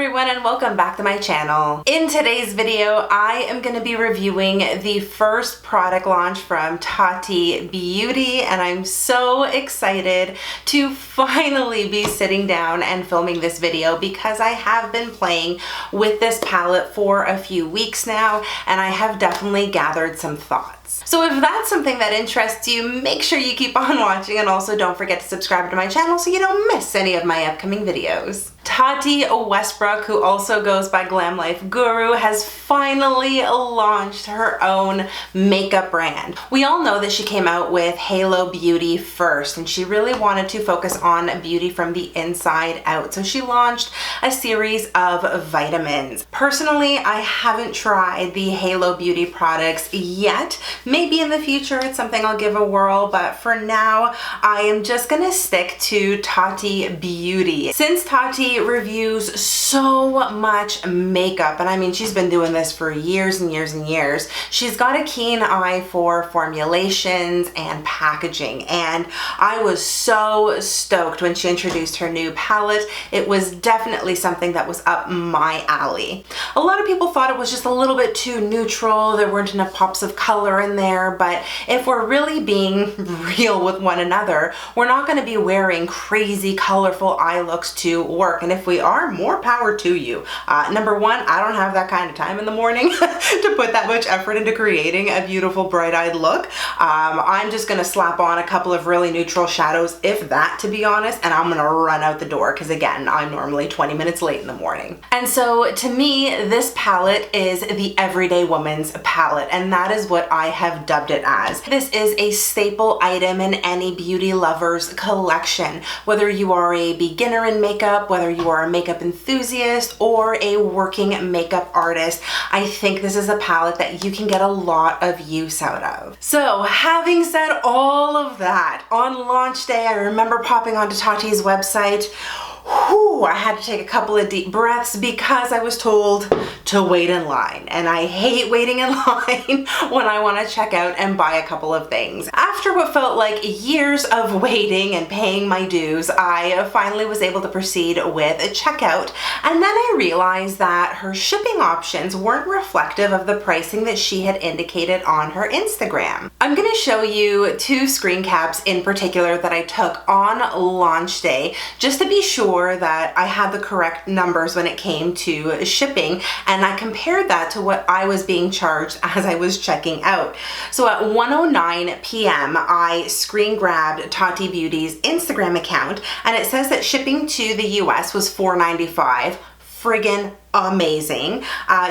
everyone, and welcome back to my channel. In today's video, I am going to be reviewing the first product launch from Tati Beauty, and I'm so excited to finally be sitting down and filming this video because I have been playing with this palette for a few weeks now, and I have definitely gathered some thoughts. So if that's something that interests you, make sure you keep on watching, and also don't forget to subscribe to my channel so you don't miss any of my upcoming videos. Tati Westbrook, who also goes by Glam Life Guru, has finally launched her own makeup brand. We all know that she came out with Halo Beauty first, and she really wanted to focus on beauty from the inside out. So she launched a series of vitamins. Personally, I haven't tried the Halo Beauty products yet. Maybe in the future it's something I'll give a whirl, but for now I am just gonna stick to Tati Beauty. Since Tati reviews so much makeup, and I mean she's been doing this for years and years and years, she's got a keen eye for formulations and packaging, and I was so stoked when she introduced her new palette. It was definitely something that was up my alley. A lot of people thought it was just a little bit too neutral, there weren't enough pops of color in there, but if we're really being real with one another, we're not going to be wearing crazy colorful eye looks to work, and if we are, more power to you. Number one, I don't have that kind of time in the morning to put that much effort into creating a beautiful bright-eyed look. I'm just going to slap on a couple of really neutral shadows, if that, to be honest, and I'm going to run out the door because again, I'm normally 20 minutes late in the morning. And so to me, this palette is the everyday woman's palette, and that is what I have dubbed it as. This is a staple item in any beauty lover's collection. Whether you are a beginner in makeup, whether you are a makeup enthusiast, or a working makeup artist, I think this is a palette that you can get a lot of use out of. So having said all of that, on launch day, I remember popping onto Tati's website. Whew, I had to take a couple of deep breaths because I was told to wait in line, and I hate waiting in line when I want to check out and buy a couple of things. After what felt like years of waiting and paying my dues, I finally was able to proceed with a checkout, and then I realized that her shipping options weren't reflective of the pricing that she had indicated on her Instagram. I'm going to show you two screen caps in particular that I took on launch day just to be sure that I had the correct numbers when it came to shipping, and I compared that to what I was being charged as I was checking out. So at 1:09 p.m. I screen grabbed Tati Beauty's Instagram account, and it says that shipping to the US was $4.95. Friggin' amazing.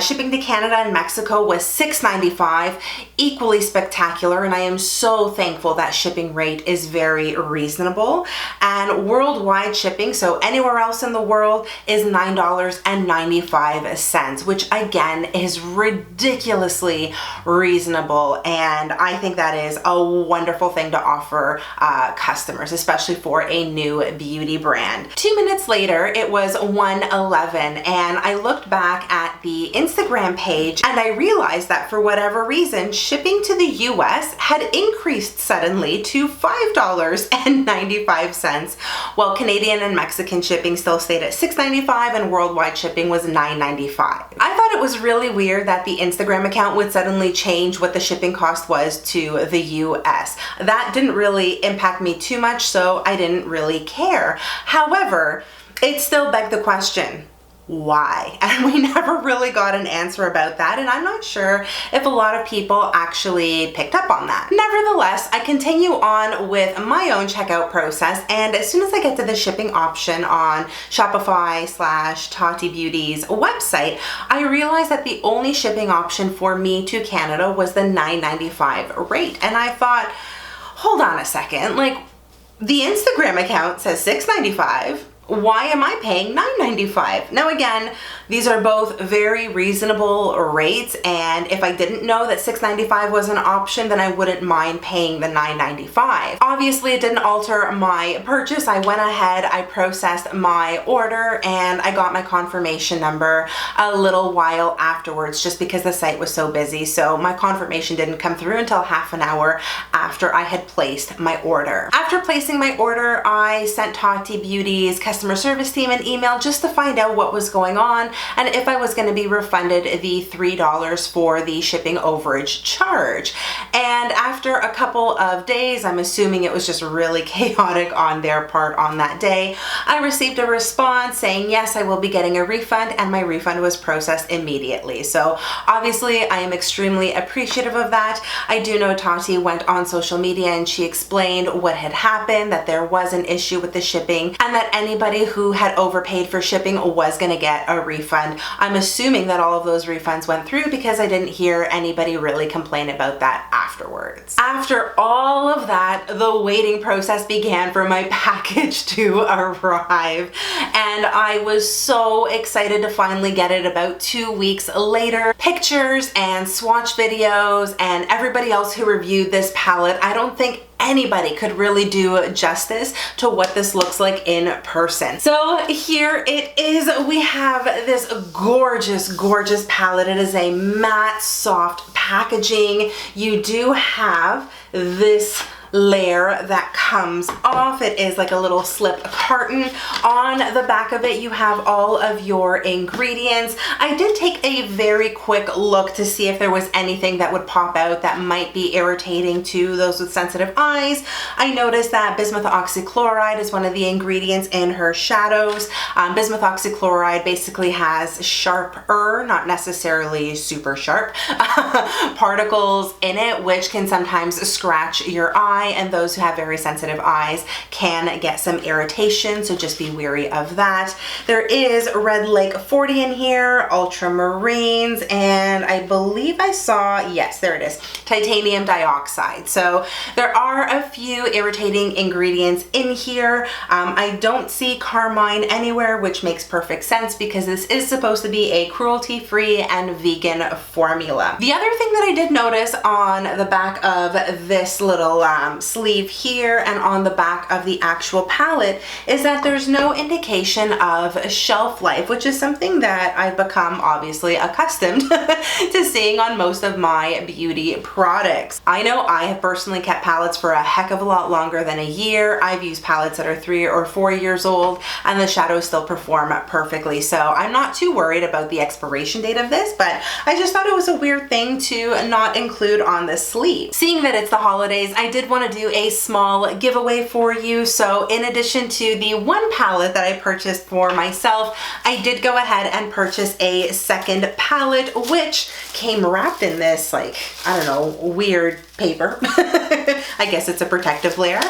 Shipping to Canada and Mexico was $6.95, equally spectacular, and I am so thankful that shipping rate is very reasonable. And worldwide shipping, so anywhere else in the world, is $9.95, which again is ridiculously reasonable, and I think that is a wonderful thing to offer customers, especially for a new beauty brand. 2 minutes later, it was 1:11, and I looked back at the Instagram page and I realized that for whatever reason, shipping to the US had increased suddenly to $5.95, while Canadian and Mexican shipping still stayed at $6.95 and worldwide shipping was $9.95. I thought it was really weird that the Instagram account would suddenly change what the shipping cost was to the US. That didn't really impact me too much, so I didn't really care. However, it still begged the question, why? And we never really got an answer about that, and I'm not sure if a lot of people actually picked up on that. Nevertheless, I continue on with my own checkout process, and as soon as I get to the shipping option on Shopify/Tati Beauty's website, I realized that the only shipping option for me to Canada was the $9.95 rate, and I thought, hold on a second, like the Instagram account says $6.95. Why am I paying $9.95? Now again, these are both very reasonable rates, and if I didn't know that $6.95 was an option, then I wouldn't mind paying the $9.95. Obviously, it didn't alter my purchase. I went ahead, I processed my order, and I got my confirmation number a little while afterwards just because the site was so busy. So my confirmation didn't come through until half an hour after I had placed my order. After placing my order, I sent Tati Beauty's customer service team an email just to find out what was going on and if I was going to be refunded the $3 for the shipping overage charge. And after a couple of days, I'm assuming it was just really chaotic on their part on that day, I received a response saying, yes, I will be getting a refund, and my refund was processed immediately. So obviously I am extremely appreciative of that. I do know Tati went on social media and she explained what had happened, that there was an issue with the shipping and that anybody who had overpaid for shipping was going to get a refund. I'm assuming that all of those refunds went through because I didn't hear anybody really complain about that afterwards. After all of that, the waiting process began for my package to arrive, and I was so excited to finally get it about 2 weeks later. Pictures and swatch videos and everybody else who reviewed this palette, I don't think anybody could really do justice to what this looks like in person. So here it is. We have this gorgeous, gorgeous palette. It is a matte, soft packaging. You do have this layer that comes off. It is like a little slip carton. On the back of it, you have all of your ingredients. I did take a very quick look to see if there was anything that would pop out that might be irritating to those with sensitive eyes. I noticed that bismuth oxychloride is one of the ingredients in her shadows. Bismuth oxychloride basically has sharper, not necessarily super sharp, particles in it, which can sometimes scratch your eye, and those who have very sensitive eyes can get some irritation, so just be wary of that. There is Red Lake 40 in here, ultramarines, and I believe I saw, yes, there it is, titanium dioxide. So there are a few irritating ingredients in here. I don't see carmine anywhere, which makes perfect sense because this is supposed to be a cruelty-free and vegan formula. The other thing that I did notice on the back of this little sleeve here and on the back of the actual palette is that there's no indication of shelf life, which is something that I've become obviously accustomed to seeing on most of my beauty products. I know I have personally kept palettes for a heck of a lot longer than a year. I've used palettes that are 3 or 4 years old and the shadows still perform perfectly. So I'm not too worried about the expiration date of this, but I just thought it was a weird thing to not include on the sleeve. Seeing that it's the holidays, I did want to do a small giveaway for you. So in addition to the one palette that I purchased for myself, I did go ahead and purchase a second palette, which came wrapped in this, like, I don't know, weird paper. I guess it's a protective layer.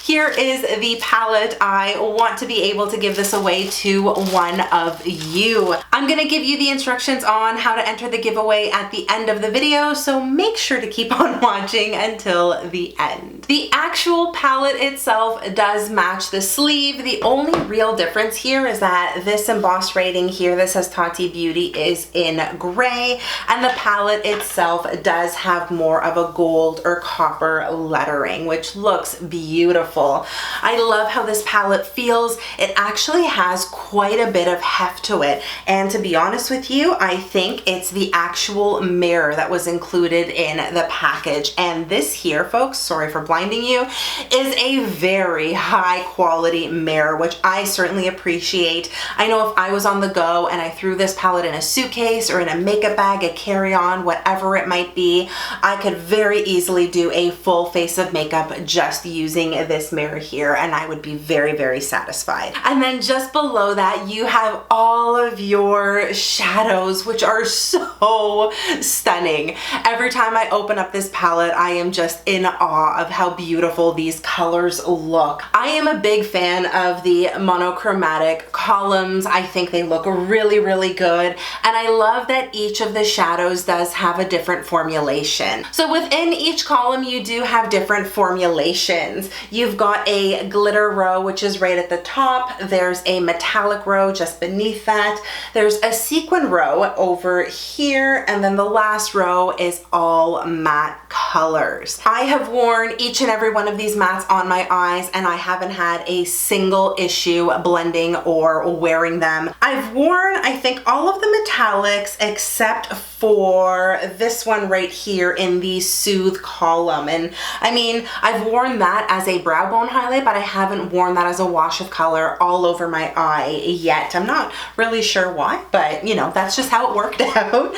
Here is the palette. I want to be able to give this away to one of you. I'm gonna give you the instructions on how to enter the giveaway at the end of the video, so make sure to keep on watching until the end. The actual palette itself does match the sleeve. The only real difference here is that this embossed rating here, this says Tati Beauty, is in gray, and the palette itself does have more of a gold or copper lettering, which looks beautiful. I love how this palette feels. It actually has quite a bit of heft to it, and to be honest with you, I think it's the actual mirror that was included in the package. And this here, folks, sorry for blinding you, is a very high quality mirror, which I certainly appreciate. I know if I was on the go and I threw this palette in a suitcase or in a makeup bag, a carry-on, whatever it might be, I could very easily do a full face of makeup just using this mirror here, and I would be very, very satisfied. And then just below that, you have all of your shadows, which are so stunning. Every time I open up this palette, I am just in awe of how beautiful these colors look. I am a big fan of the monochromatic columns. I think they look really, really good, and I love that each of the shadows does have a different formulation. So within each column, you do have different formulations. You've got a glitter row, which is right at the top. There's a metallic row just beneath that. There's a sequin row over here, and then the last row is all matte color. colors. I have worn each and every one of these mattes on my eyes and I haven't had a single issue blending or wearing them. I've worn, I think, all of the metallics except for this one right here in the Soothe column. And I mean, I've worn that as a brow bone highlight, but I haven't worn that as a wash of color all over my eye yet. I'm not really sure why, but you know, that's just how it worked out.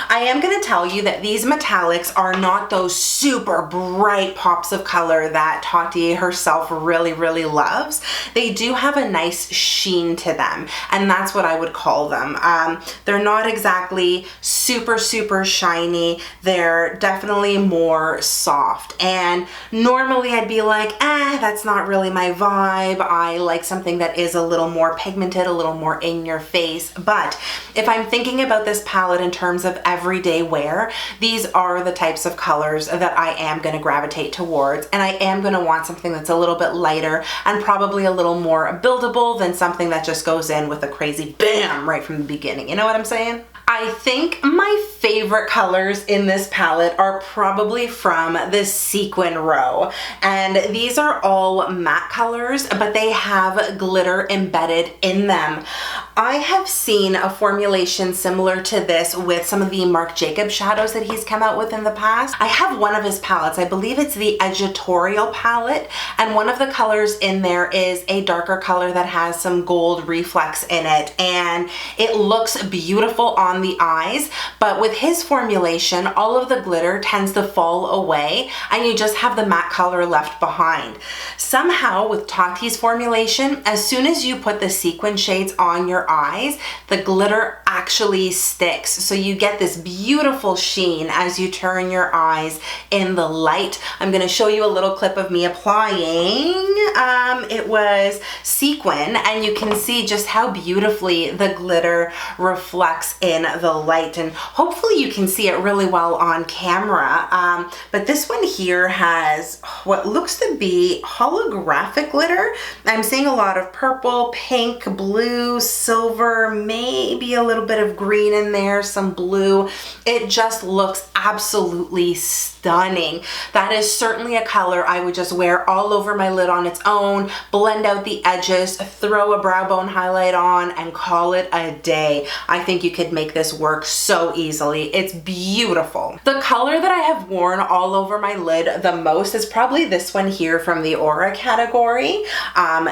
I am going to tell you that these metallics are not those super bright pops of color that Tati herself really, really loves. They do have a nice sheen to them, and that's what I would call them. They're not exactly super, super shiny. They're definitely more soft, and normally I'd be like, that's not really my vibe. I like something that is a little more pigmented, a little more in your face. But if I'm thinking about this palette in terms of everyday wear, these are the types of colors that I am going to gravitate towards, and I am going to want something that's a little bit lighter and probably a little more buildable than something that just goes in with a crazy bam right from the beginning. You know what I'm saying? I think my favorite colors in this palette are probably from the sequin row, and these are all matte colors, but they have glitter embedded in them. I have seen a formulation similar to this with some of the Marc Jacobs shadows that he's come out with in the past. I have one of his palettes. I believe it's the Editorial palette, and one of the colors in there is a darker color that has some gold reflex in it, and it looks beautiful on the eyes, but with his formulation, all of the glitter tends to fall away and you just have the matte color left behind. Somehow with Tati's formulation, as soon as you put the sequin shades on your eyes, the glitter actually sticks. So you get this beautiful sheen as you turn your eyes in the light. I'm going to show you a little clip of me applying. It was sequin, and you can see just how beautifully the glitter reflects in the light, and hopefully you can see it really well on camera. But this one here has what looks to be holographic glitter. I'm seeing a lot of purple, pink, blue, silver, maybe a little bit of green in there, some blue. It just looks absolutely stunning. That is certainly a color I would just wear all over my lid on its own, blend out the edges, throw a brow bone highlight on, and call it a day. I think you could make this work so easily. It's beautiful. The color that I have worn all over my lid the most is probably this one here from the Aura category.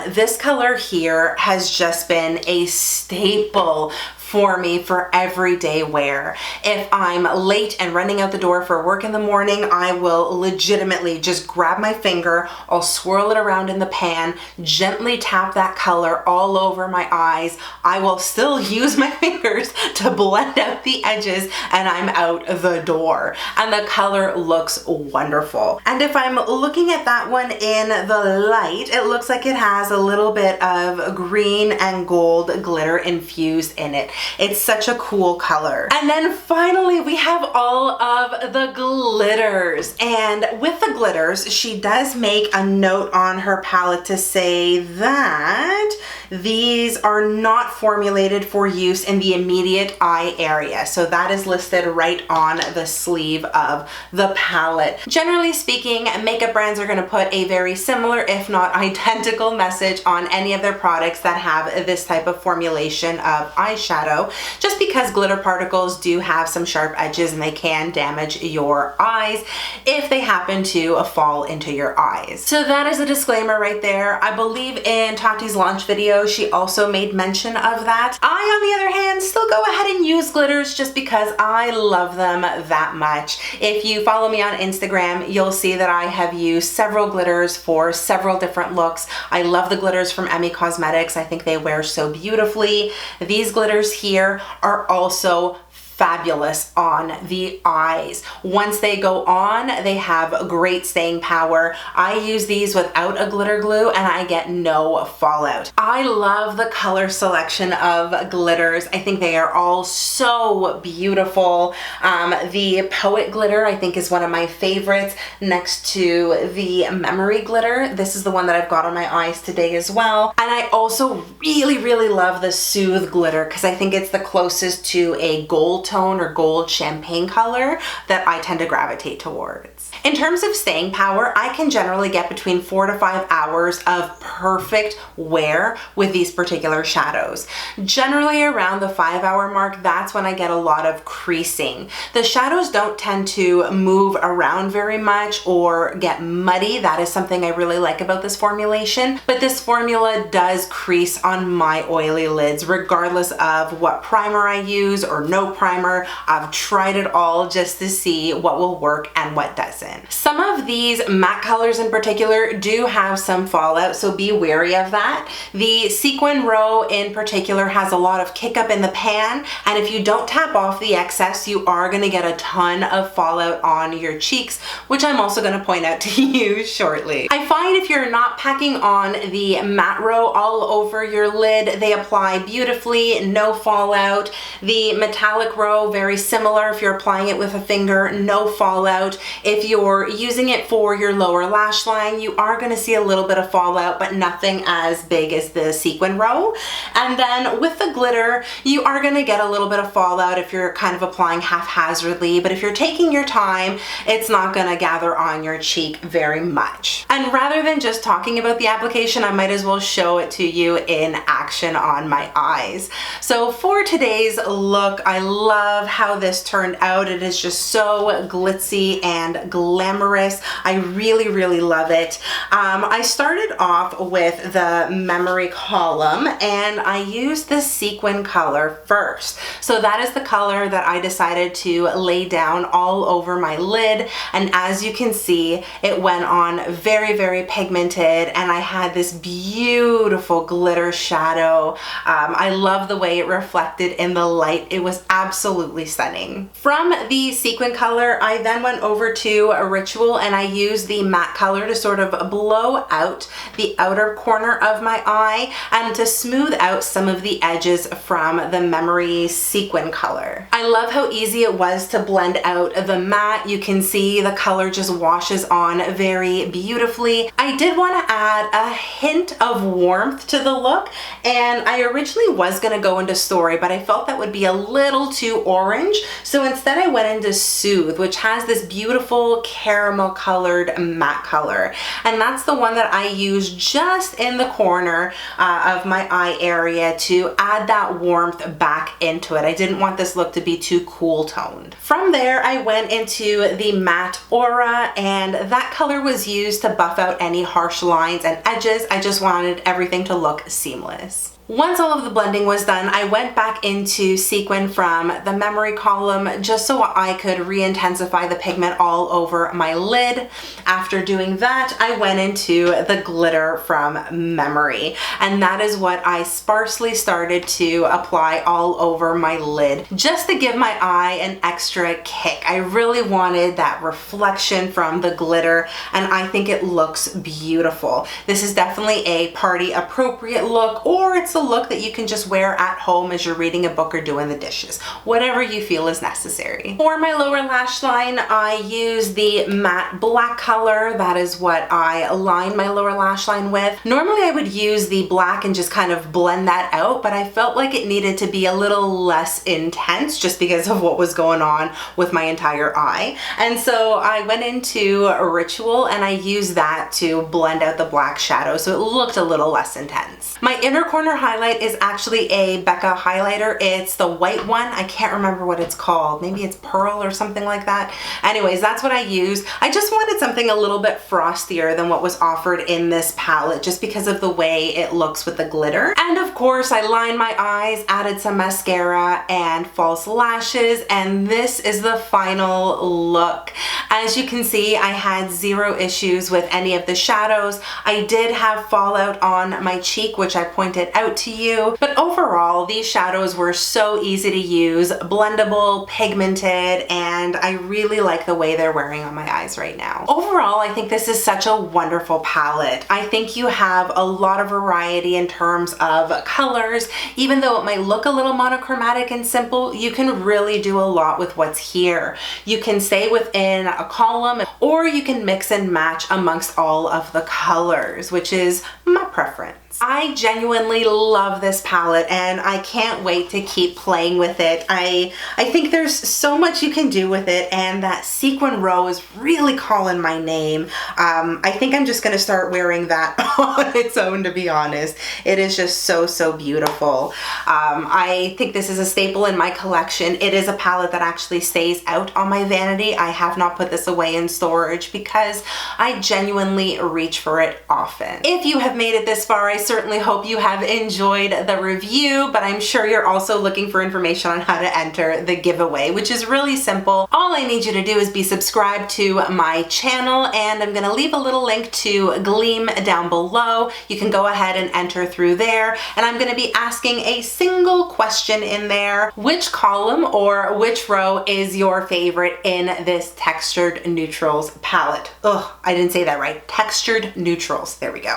This color here has just been a staple for me for everyday wear. If I'm late and running out the door for work in the morning, I will legitimately just grab my finger, I'll swirl it around in the pan, gently tap that color all over my eyes. I will still use my fingers to blend out the edges, and I'm out the door. And the color looks wonderful. And if I'm looking at that one in the light, it looks like it has a little bit of green and gold glitter infused in it. It's such a cool color. And then finally we have all of the glitters. And with the glitters, she does make a note on her palette to say that these are not formulated for use in the immediate eye area. So that is listed right on the sleeve of the palette. Generally speaking, makeup brands are going to put a very similar, if not identical, message on any of their products that have this type of formulation of eyeshadow, just because glitter particles do have some sharp edges and they can damage your eyes if they happen to fall into your eyes. So that is a disclaimer right there. I believe in Tati's launch video, she also made mention of that. I, on the other hand, still go ahead and use glitters just because I love them that much. If you follow me on Instagram, you'll see that I have used several glitters for several different looks. I love the glitters from Emmy Cosmetics. I think they wear so beautifully. These glitters here are also fabulous on the eyes. Once they go on, they have great staying power. I use these without a glitter glue and I get no fallout. I love the color selection of glitters. I think they are all so beautiful. The Poet glitter I think is one of my favorites next to the Memory glitter. This is the one that I've got on my eyes today as well. And I also really, really love the Soothe glitter because I think it's the closest to a gold tone or gold champagne color that I tend to gravitate towards. In terms of staying power, I can generally get between 4 to 5 hours of perfect wear with these particular shadows. Generally around the 5-hour mark, that's when I get a lot of creasing. The shadows don't tend to move around very much or get muddy. That is something I really like about this formulation, but this formula does crease on my oily lids regardless of what primer I use or no primer. I've tried it all just to see what will work and what doesn't. Some of these matte colors in particular do have some fallout, so be wary of that. The Sequin Row in particular has a lot of kick up in the pan, and if you don't tap off the excess, you are going to get a ton of fallout on your cheeks, which I'm also going to point out to you shortly. I find if you're not packing on the matte row all over your lid, they apply beautifully, no fallout. The metallic row, very similar. If you're applying it with a finger, no fallout. If you're using it for your lower lash line, you are going to see a little bit of fallout, but nothing as big as the Sequin Row. And then with the glitter, you are going to get a little bit of fallout if you're kind of applying haphazardly, but if you're taking your time, it's not going to gather on your cheek very much. And rather than just talking about the application, I might as well show it to you in action on my eyes. So for today's look, I love how this turned out. It is just so glitzy and glamorous. I really, really love it. I started off with the memory column and I used the sequin color first. So that is the color that I decided to lay down all over my lid, and as you can see, it went on very, very pigmented, and I had this beautiful glitter shadow. I love the way it reflected in the light. It was absolutely stunning. From the sequin color, I then went over to a Ritual and I used the matte color to sort of blow out the outer corner of my eye and to smooth out some of the edges from the Memory sequin color. I love how easy it was to blend out the matte. You can see the color just washes on very beautifully. I did want to add a hint of warmth to the look, and I originally was going to go into Story, but I felt that would be a little too orange, so instead I went into Soothe, which has this beautiful caramel colored matte color, and that's the one that I use just in the corner of my eye area to add that warmth back into it. I didn't want this look to be too cool toned. From there, I went into the matte Aura, and that color was used to buff out any harsh lines and edges. I just wanted everything to look seamless. Once all of the blending was done, I went back into Sequin from the Memory column just so I could re-intensify the pigment all over my lid. After doing that, I went into the glitter from Memory, and that is what I sparsely started to apply all over my lid just to give my eye an extra kick. I really wanted that reflection from the glitter, and I think it looks beautiful. This is definitely a party appropriate look, or it's a look that you can just wear at home as you're reading a book or doing the dishes, whatever you feel is necessary. For my lower lash line, I use the matte black color. That is what I align my lower lash line with. Normally I would use the black and just kind of blend that out, but I felt like it needed to be a little less intense just because of what was going on with my entire eye. And so I went into a Ritual and I used that to blend out the black shadow so it looked a little less intense. My inner corner highlight is actually a Becca highlighter. It's the white one. I can't remember what it's called. Maybe it's Pearl or something like that. Anyways, that's what I used. I just wanted something a little bit frostier than what was offered in this palette just because of the way it looks with the glitter. And of course, I lined my eyes, added some mascara and false lashes, and this is the final look. As you can see, I had zero issues with any of the shadows. I did have fallout on my cheek, which I pointed out to you, but overall these shadows were so easy to use, blendable, pigmented, and I really like the way they're wearing on my eyes right now. Overall, I think this is such a wonderful palette. I think you have a lot of variety in terms of colors. Even though it might look a little monochromatic and simple, you can really do a lot with what's here. You can stay within a column, or you can mix and match amongst all of the colors, which is my preference. palettes. I genuinely love this palette and I can't wait to keep playing with it. I think there's so much you can do with it, and that sequin row is really calling my name. I think I'm just gonna start wearing that on its own, to be honest. It is just so beautiful. I think this is a staple in my collection. It is a palette that actually stays out on my vanity. I have not put this away in storage because I genuinely reach for it often. If you have made it this far, I certainly hope you have enjoyed the review, but I'm sure you're also looking for information on how to enter the giveaway, which is really simple. All I need you to do is be subscribed to my channel, and I'm gonna leave a little link to Gleam down below. You can go ahead and enter through there, and I'm gonna be asking a single question in there. Which column or which row is your favorite in this textured neutrals palette? Ugh, I didn't say that right. Textured neutrals. There we go.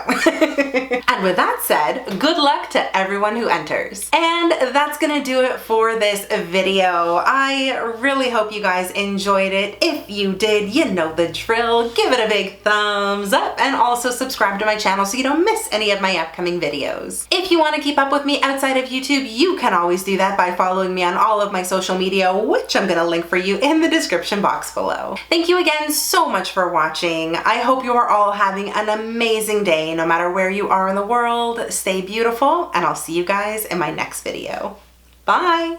And with that said, good luck to everyone who enters. And that's gonna do it for this video. I really hope you guys enjoyed it. If you did, you know the drill. Give it a big thumbs up and also subscribe to my channel so you don't miss any of my upcoming videos. If you want to keep up with me outside of YouTube, you can always do that by following me on all of my social media, which I'm gonna link for you in the description box below. Thank you again so much for watching. I hope you are all having an amazing day, no matter where you are in the world. Stay beautiful, and I'll see you guys in my next video. Bye!